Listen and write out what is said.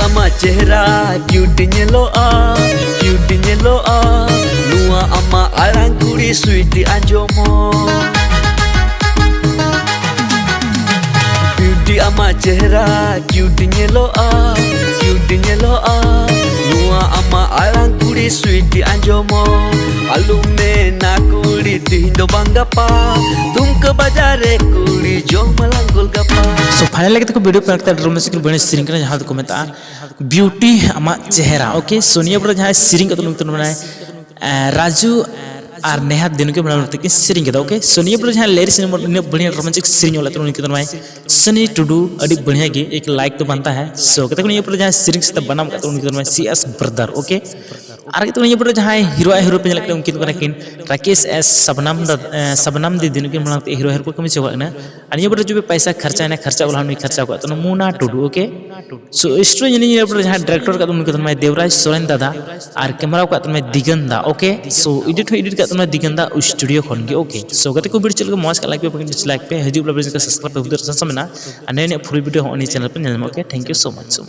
ama chehra cute nyeloa Nua ama alang kuri sweet anjomo Beauty ama chehra cute nyeloa Nua ama alang kuri sweet anjomo Alumne na kuri tindo bangapa tum ke bazare kuri jom malanggol gapa. So finally kita video पर लगता है romantic बने shearing करना जहाँ तो comment आ beauty अमा चेहरा okay Sonia पर जहाँ सीरिंग का तो लोग तो बनाए राजू और नेहा दिनों के बना रहे थे सीरिंग का ओके सोनिया पर जहाँ लेरी सिनेमा ने बढ़िया रोमांटिक सीरिंग वाला तो उनके तो बनाए सनी टुडू अड़ी बढ़िया की एक लाइक तो बनता है सो कहते हैं पर जहाँ सीरिंग से तब बना तो उनके तो बनाए CS ब्रदर ओके आगे तो ये पर जहाँ हीरो पे लगते हैं उनकी तो किन राकेश एस सबनम दी दिन के बनाते हीरो को कमी चुका ना और ये पर जो भी पैसा खर्चा है ना खर्चा वाला नहीं खर्चा हुआ तो मुना टुडू ओके सो स्टोरी ये पर जहाँ डायरेक्टर का तो उनके तो मैं देवराज सोरेन दादा और कैमरा का तो मैं दिगंदा ओके सो एडिट का तो मैं दिगंदा स्टूडियो खोल के ओके सो अगर को वीडियो चल के मौज का लाइक पे डिसलाइक पे हजू सब्सक्राइब पे उधर समझना और नए फुल वीडियो होनी चैनल पर okay thank you so much